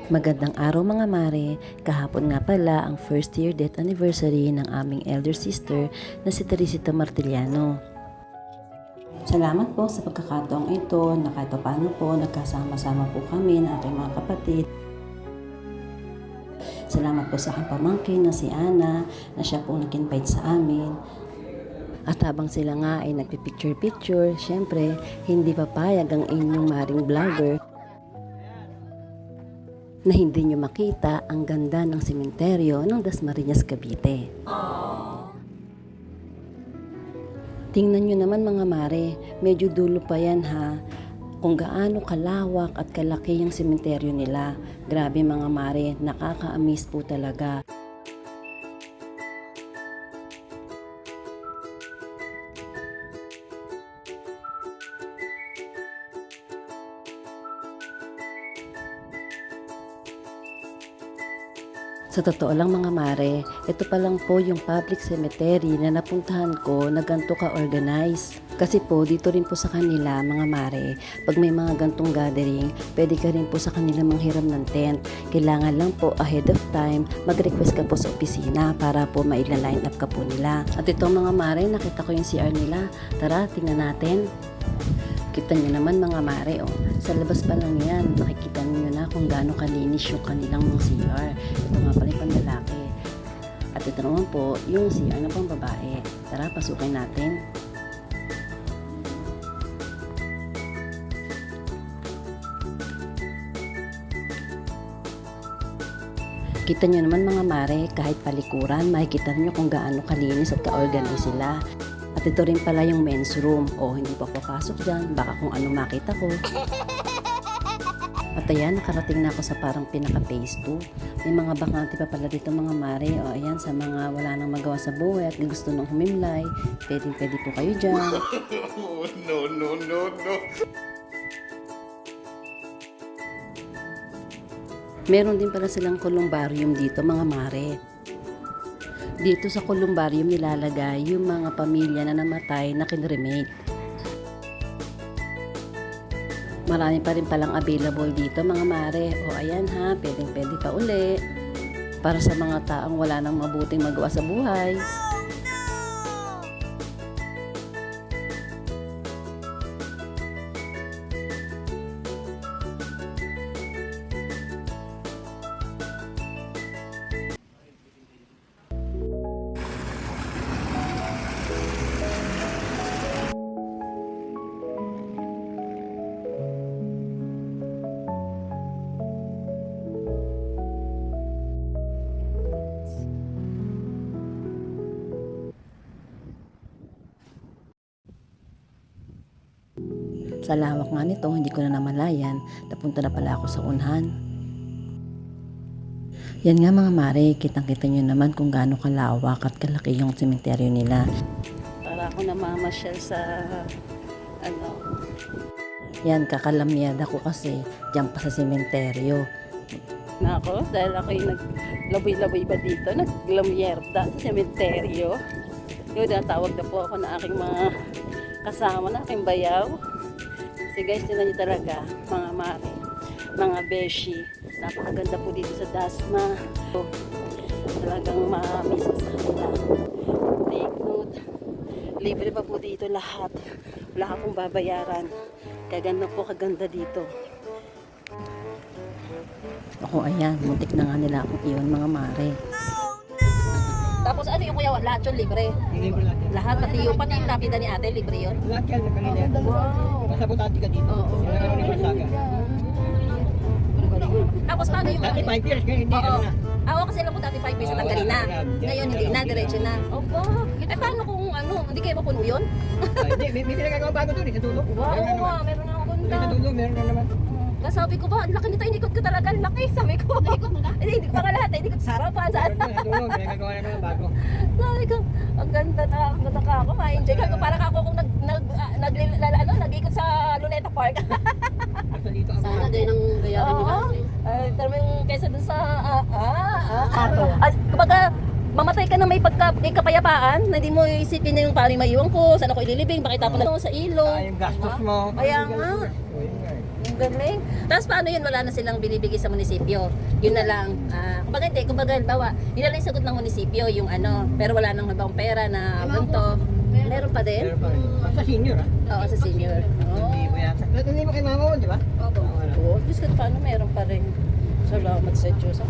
Magandang araw mga mare, kahapon nga pala ang first year death anniversary ng aming elder sister na si Teresita Martiliano. Salamat po sa pagkakataong ito na kahit paano po nagkasama-sama po kami ng ating mga kapatid. Salamat po sa aking pamangkin na si Ana na siya po nag-invite sa amin. At habang sila nga ay nagpipicture-picture, syempre hindi papayag ang inyong maring vlogger na hindi nyo makita ang ganda ng sementeryo ng Dasmariñas, Cavite. Tingnan nyo naman mga mare, medyo dulo pa yan ha, kung gaano kalawak at kalaki yung sementeryo nila. Grabe mga mare, nakaka-amaze po talaga. Sa totoo lang mga mare, ito pa lang po yung public cemetery na napuntahan ko na ganito ka-organize. Kasi po dito rin po sa kanila mga mare, pag may mga gantong gathering, pwede ka rin po sa kanila manghiram ng tent. Kailangan lang po ahead of time, mag-request ka po sa opisina para po maila-line up ka po nila. At ito mga mare, nakita ko yung CR nila. Tara, tingnan natin. Kita nyo naman mga mare, oh. Sa labas pa lang yan, makikita nyo na kung gaano kalinis yung kanilang mga CR. Ito nga pala yung panlalaki. At ito naman po, yung CR na pang babae. Tara, pasukin natin. Kita nyo naman mga mare, kahit palikuran, makikita nyo kung gaano kalinis at ka-organize sila. At ito rin pala yung men's room. O, hindi pa papasok dyan. Baka kung ano makita ko. At ayan, nakarating na ako sa parang pinaka-phase 2. May mga bakante pa pala dito mga mare. O, ayan, sa mga wala nang magawa sa buhay at gusto nang humimlay, pwede po kayo dyan. No. Meron din pala silang columbarium dito mga mare. Dito sa columbarium nilalagay yung mga pamilya na namatay na kinremate. Marami pa rin palang available dito mga mare. O ayan ha, pwede pa uli. Para sa mga taong wala nang mabuting magawa sa buhay. Sa lawak nga nito, hindi ko na namalayan, napunta na pala ako sa unahan. Yan nga mga mare, kitang-kita nyo naman kung gaano kalawak at kalaki yung sementeryo nila. Para ako namamasyal sa Yan, kakalamyada ko kasi dyan pa sa sementeryo. Nako, dahil ako yung naglaboy-laboy ba dito, naglamyerda sa sementeryo. Yun, tawag na po ako na aking mga kasama na aking bayaw. Kasi guys, tinan nyo talaga, mga mare, mga beshi. Napakaganda po dito sa Dasma. So, talagang ma-miss ko sa kanila. Take note. Libre pa po dito lahat. Wala akong babayaran. Kaganda po, kaganda dito. Ako, ayan, muntik na nga nila akong iyon mga mare. Tapos ano yung kuya, lahat yun libre? Libre lahat yan. Lahat, pati yung lapida ni ate, libre yun? Lahat yan, kanina. Wow! Masabotati ka dito. Oo. Yung nagkaroon ng masaga. Tapos paano yung Dati 5 years, ngayon hindi. Oo. Ano na? Ako kasi lang po dati 5 years na tanggalin na. Ngayon hindi na, diretso na. Opo. Eh paano kung ano, hindi kayo mapuno yun? Ay, Hindi, may pinagagawa bago doon, sa dulo. Wow, Meron na naman. meron na akong Sa punta. dulo, meron na naman. Kaya sabi ko ba, ang laki nito, inikot ko talaga, ang laki. Sabi ko, inikot mo na? Hindi ko pa nga lahat, inikot sa harapan. Meron na, sa dulo, pinagagawa na naman bago. Sabi ko, ang ganda na, ang ganda ka ako, ma-enjoy ka. Parang ako kung nag-ikot sa Luneta Park. Nasa dito ako. Sana din ang gayahin mo Oo. natin. Ay, pero yung kaysa dun sa, Pato. kumbaga, mamatay ka na may kapayapaan, na hindi mo isipin na yung paano maiwan ko, saan ako ililibing, bakit tapon na sa ilog. Yung gastos mo. Kaya nga. O, yun nga eh. Yung galing. Tapos paano yun, wala na silang binibigay sa munisipyo. Yun na lang, kumbaga, bawa, yun na lang yung sagot ng munisipyo, yung ano, pero wala nang ibang pera na ganito. Meron pa din? Meron pa rin. Basta senior ah. Oo, sa senior. Oo. Hindi mo yata. Hindi mo kay mama mo, di ba? Oo, at least kahit paano meron pa rin. Salamat sa Diyos.